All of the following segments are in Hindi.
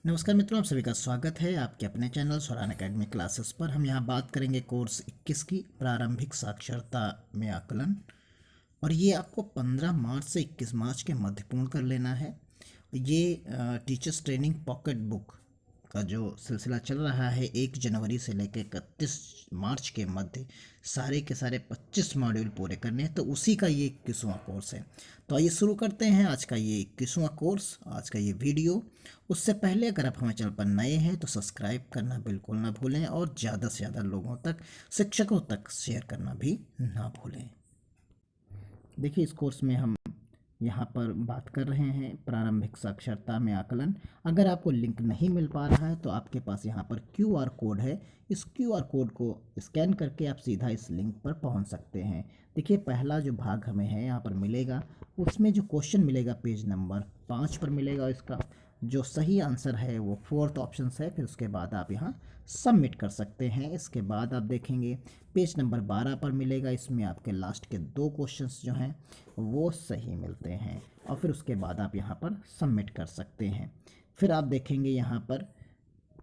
नमस्कार मित्रों, आप सभी का स्वागत है आपके अपने चैनल स्वरान एकेडमी क्लासेस पर। हम यहाँ बात करेंगे कोर्स 21 की प्रारंभिक साक्षरता में आकलन। और ये आपको 15 मार्च से 21 मार्च के मध्य पूर्ण कर लेना है। ये टीचर्स ट्रेनिंग पॉकेट बुक का जो सिलसिला चल रहा है 1 जनवरी से लेकर 31 मार्च के मध्य सारे के सारे 25 मॉड्यूल पूरे करने हैं, तो उसी का ये 21वां कोर्स है। तो आइए शुरू करते हैं आज का ये 21वां कोर्स, आज का ये वीडियो। उससे पहले अगर आप हमारे चैनल पर नए हैं तो सब्सक्राइब करना बिल्कुल ना भूलें और ज़्यादा से ज़्यादा लोगों तक, शिक्षकों तक शेयर करना भी ना भूलें। देखिए, इस कोर्स में हम यहाँ पर बात कर रहे हैं प्रारंभिक साक्षरता में आकलन। अगर आपको लिंक नहीं मिल पा रहा है तो आपके पास यहाँ पर क्यूआर कोड है। इस क्यूआर कोड को स्कैन करके आप सीधा इस लिंक पर पहुँच सकते हैं। देखिए, पहला जो भाग हमें है यहाँ पर मिलेगा, उसमें जो क्वेश्चन मिलेगा पेज नंबर 5 पर मिलेगा। इसका जो सही आंसर है वो फोर्थ ऑप्शन है। फिर उसके बाद आप यहाँ सबमिट कर सकते हैं। इसके बाद आप देखेंगे पेज नंबर 12 पर मिलेगा। इसमें आपके लास्ट के 2 क्वेश्चंस जो हैं वो सही मिलते हैं और फिर उसके बाद आप यहाँ पर सबमिट कर सकते हैं। फिर आप देखेंगे यहाँ पर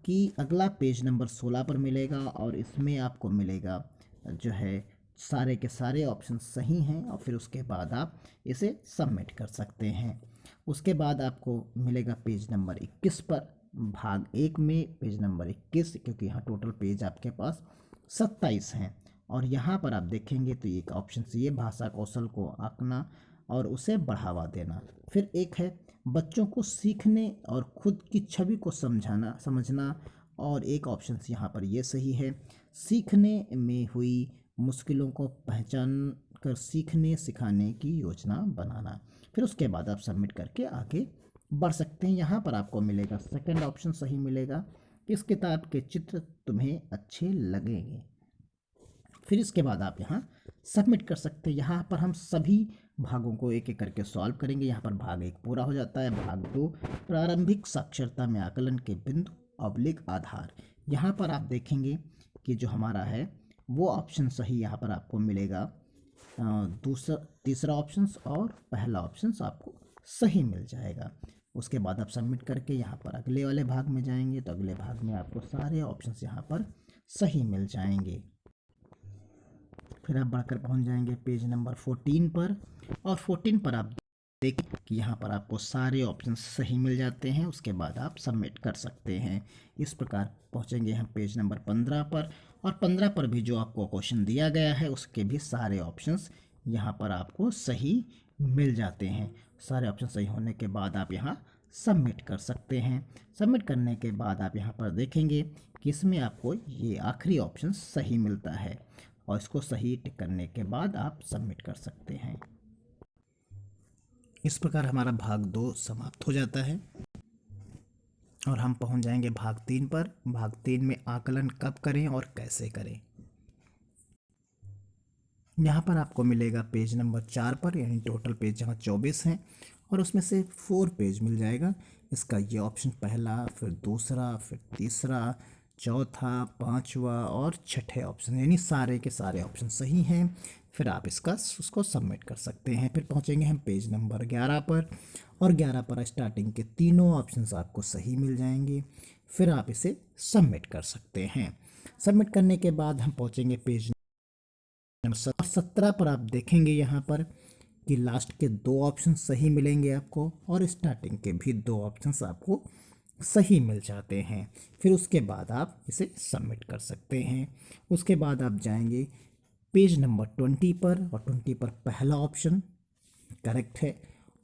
कि अगला पेज नंबर 16 पर मिलेगा और इसमें आपको मिलेगा जो है सारे के सारे ऑप्शन सही हैं और फिर उसके बाद आप इसे सबमिट कर सकते हैं। उसके बाद आपको मिलेगा पेज नंबर 21 पर, भाग 1 में पेज नंबर 21, क्योंकि यहाँ टोटल पेज आपके पास 27 हैं। और यहाँ पर आप देखेंगे तो एक ऑप्शन ये भाषा कौशल को आंकना और उसे बढ़ावा देना। फिर एक है बच्चों को सीखने और खुद की छवि को समझना। और एक ऑप्शन यहाँ पर ये सही है, सीखने में हुई मुश्किलों को पहचान कर सीखने सिखाने की योजना बनाना। फिर उसके बाद आप सबमिट करके आगे बढ़ सकते हैं। यहाँ पर आपको मिलेगा सेकंड ऑप्शन सही मिलेगा, किस किताब के चित्र तुम्हें अच्छे लगेंगे। फिर इसके बाद आप यहाँ सबमिट कर सकते हैं। यहाँ पर हम सभी भागों को एक एक करके सॉल्व करेंगे। यहाँ पर भाग 1 पूरा हो जाता है। भाग 2 प्रारंभिक साक्षरता में आकलन के बिंदु अवलिक आधार। यहाँ पर आप देखेंगे कि जो हमारा है वो ऑप्शन सही यहाँ पर आपको मिलेगा। दूसरा तीसरा ऑप्शन और पहला ऑप्शन आपको सही मिल जाएगा। उसके बाद आप सबमिट करके यहाँ पर अगले वाले भाग में जाएंगे तो अगले भाग में आपको सारे ऑप्शंस यहाँ पर सही मिल जाएंगे। फिर आप बढ़कर पहुंच जाएंगे पेज नंबर 14 पर और 14 पर आप देखें कि यहाँ पर आपको सारे ऑप्शन सही मिल जाते हैं। उसके बाद आप सबमिट कर सकते हैं। इस प्रकार पहुँचेंगे हम पेज नंबर 15 पर और 15 पर भी जो आपको क्वेश्चन दिया गया है उसके भी सारे ऑप्शंस यहाँ पर आपको सही मिल जाते हैं। सारे ऑप्शन सही होने के बाद आप यहाँ सबमिट कर सकते हैं। सबमिट करने के बाद आप यहाँ पर देखेंगे कि इसमें आपको ये आखिरी ऑप्शन सही मिलता है और इसको सही टिक करने के बाद आप सबमिट कर सकते हैं। इस प्रकार हमारा भाग 2 समाप्त हो जाता है और हम पहुंच जाएंगे भाग 3 पर। भाग 3 में आकलन कब करें और कैसे करें। यहाँ पर आपको मिलेगा पेज नंबर 4 पर, यानी टोटल पेज जहाँ 24 हैं और उसमें से 4 पेज मिल जाएगा। इसका ये ऑप्शन पहला, फिर दूसरा, फिर तीसरा, चौथा, पांचवा और छठे ऑप्शन, यानी सारे के सारे ऑप्शन सही हैं। फिर आप उसको सबमिट कर सकते हैं। फिर पहुंचेंगे हम पेज नंबर 11 पर और 11 पर स्टार्टिंग के तीनों ऑप्शंस आपको सही मिल जाएंगे। फिर आप इसे सबमिट कर सकते हैं। सबमिट करने के बाद हम पहुंचेंगे पेज नंबर 17 पर। आप देखेंगे यहाँ पर कि लास्ट के 2 ऑप्शन सही मिलेंगे आपको और स्टार्टिंग के भी 2 ऑप्शंस आपको सही मिल जाते हैं। फिर उसके बाद आप इसे सबमिट कर सकते हैं। उसके बाद आप जाएंगे पेज नंबर 20 पर और 20 पर पहला ऑप्शन करेक्ट है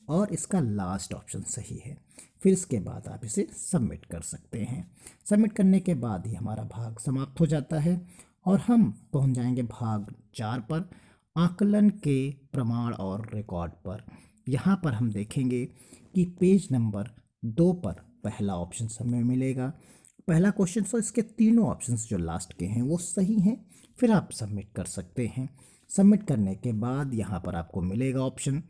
और इसका लास्ट ऑप्शन सही है। फिर इसके बाद आप इसे सबमिट कर सकते हैं। सबमिट करने के बाद ही हमारा भाग समाप्त हो जाता है और हम पहुंच जाएंगे भाग 4 पर, आकलन के प्रमाण और रिकॉर्ड पर। यहाँ पर हम देखेंगे कि पेज नंबर 2 पर पहला ऑप्शन हमें मिलेगा। पहला क्वेश्चन तो इसके तीनों ऑप्शंस जो लास्ट के हैं वो सही हैं। फिर आप सबमिट कर सकते हैं। सबमिट करने के बाद यहाँ पर आपको मिलेगा ऑप्शन,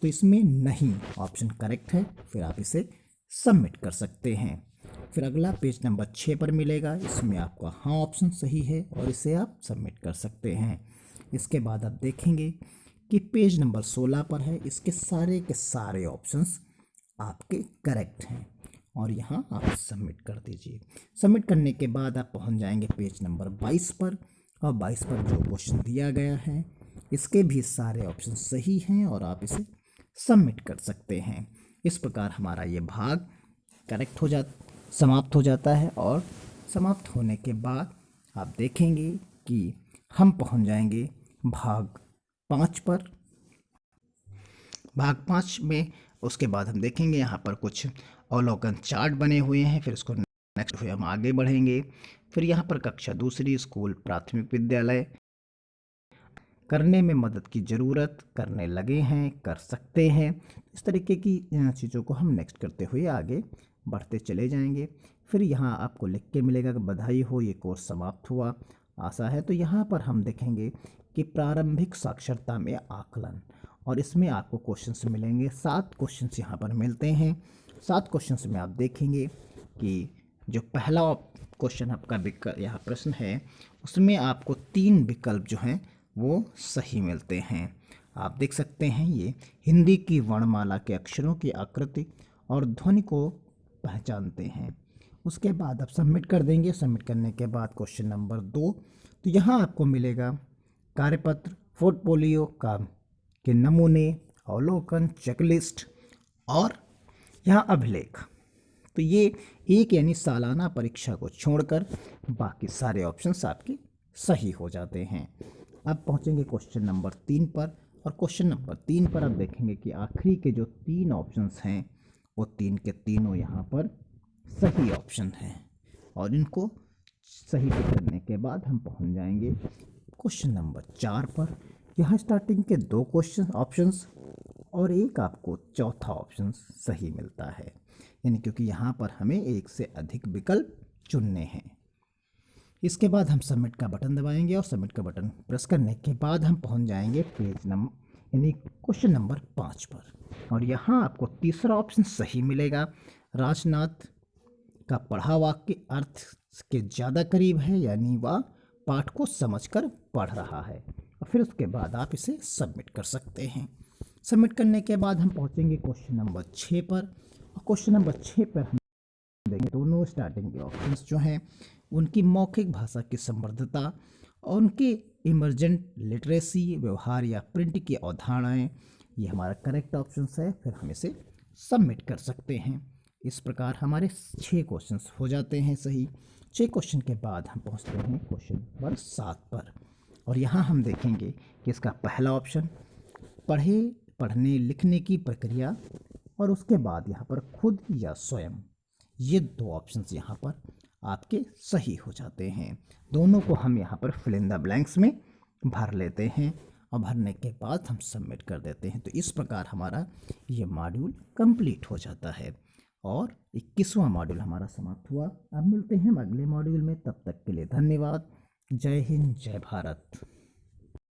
तो इसमें नहीं ऑप्शन करेक्ट है। फिर आप इसे सबमिट कर सकते हैं। फिर अगला पेज नंबर 6 पर मिलेगा, इसमें आपका हाँ ऑप्शन सही है और इसे आप सबमिट कर सकते हैं। इसके बाद आप देखेंगे कि पेज नंबर 16 पर है, इसके सारे के सारे ऑप्शंस आपके करेक्ट हैं और यहाँ आप सबमिट कर दीजिए। सबमिट करने के बाद आप पहुँच जाएंगे पेज नंबर 22 पर, और 22 पर जो क्वेश्चन दिया गया है इसके भी सारे ऑप्शन सही हैं और आप इसे सबमिट कर सकते हैं। इस प्रकार हमारा ये भाग करेक्ट समाप्त हो जाता है, और समाप्त होने के बाद आप देखेंगे कि हम पहुंच जाएंगे भाग 5 पर। भाग 5 में उसके बाद हम देखेंगे यहाँ पर कुछ अवलोकन चार्ट बने हुए हैं, फिर उसको नेक्स्ट हुए हम आगे बढ़ेंगे। फिर यहाँ पर कक्षा दूसरी स्कूल प्राथमिक विद्यालय करने में मदद की ज़रूरत, करने लगे हैं, कर सकते हैं, इस तरीके की चीज़ों को हम नेक्स्ट करते हुए आगे बढ़ते चले जाएंगे। फिर यहाँ आपको लिख के मिलेगा कि बधाई हो, ये कोर्स समाप्त हुआ, आशा है। तो यहाँ पर हम देखेंगे कि प्रारंभिक साक्षरता में आकलन, और इसमें आपको क्वेश्चंस मिलेंगे 7 क्वेश्चंस यहाँ पर मिलते हैं। 7 क्वेश्चंस में आप देखेंगे कि जो पहला क्वेश्चन आपका यहाँ प्रश्न है उसमें आपको 3 विकल्प जो हैं वो सही मिलते हैं। आप देख सकते हैं ये हिंदी की वर्णमाला के अक्षरों की आकृति और ध्वनि को पहचानते हैं। उसके बाद आप सबमिट कर देंगे। सबमिट करने के बाद क्वेश्चन नंबर 2, तो यहाँ आपको मिलेगा कार्यपत्र, पोर्टफोलियो का के नमूने, अवलोकन, चेकलिस्ट और यहाँ अभिलेख। तो ये एक यानी सालाना परीक्षा को छोड़कर बाकी सारे ऑप्शंस आपके सही हो जाते हैं। अब पहुँचेंगे क्वेश्चन नंबर 3 पर, और क्वेश्चन नंबर 3 पर आप देखेंगे कि आखिरी के जो 3 ऑप्शंस हैं वो 3 के तीनों यहाँ पर सही ऑप्शन हैं, और इनको सही करने के बाद हम पहुँच जाएंगे क्वेश्चन नंबर 4 पर। यहाँ स्टार्टिंग के 2 क्वेश्चन ऑप्शंस और एक आपको चौथा ऑप्शन सही मिलता है, यानी क्योंकि यहाँ पर हमें एक से अधिक विकल्प चुनने हैं। इसके बाद हम सबमिट का बटन दबाएंगे, और सबमिट का बटन प्रेस करने के बाद हम पहुंच जाएंगे पेज नंबर यानी क्वेश्चन नंबर 5 पर, और यहाँ आपको तीसरा ऑप्शन सही मिलेगा। राजनाथ का पढ़ा वाक्य अर्थ के ज़्यादा करीब है, यानी वह पाठ को समझकर पढ़ रहा है, और फिर उसके बाद आप इसे सबमिट कर सकते हैं। सबमिट करने के बाद हम पहुँचेंगे क्वेश्चन नंबर 6 पर, और क्वेश्चन नंबर 6 पर हम देखेंगे दोनों स्टार्टिंग के ऑप्शंस जो हैं उनकी मौखिक भाषा की समृद्धता और उनके इमर्जेंट लिटरेसी, व्यवहार या प्रिंट की अवधारणाएं, ये हमारा करेक्ट ऑप्शन है। फिर हम इसे सबमिट कर सकते हैं। इस प्रकार हमारे 6 क्वेश्चंस हो जाते हैं सही। 6 क्वेश्चन के बाद हम पहुंचते हैं क्वेश्चन नंबर 7 पर, और यहाँ हम देखेंगे कि इसका पहला ऑप्शन पढ़ने लिखने की प्रक्रिया, और उसके बाद यहाँ पर खुद या स्वयं, ये 2 ऑप्शंस यहाँ पर आपके सही हो जाते हैं। दोनों को हम यहाँ पर फिल इन द ब्लैंक्स में भर लेते हैं, और भरने के बाद हम सबमिट कर देते हैं। तो इस प्रकार हमारा ये मॉड्यूल कंप्लीट हो जाता है, और 21वां मॉड्यूल हमारा समाप्त हुआ। अब मिलते हैं अगले मॉड्यूल में, तब तक के लिए धन्यवाद। जय हिंद, जय भारत।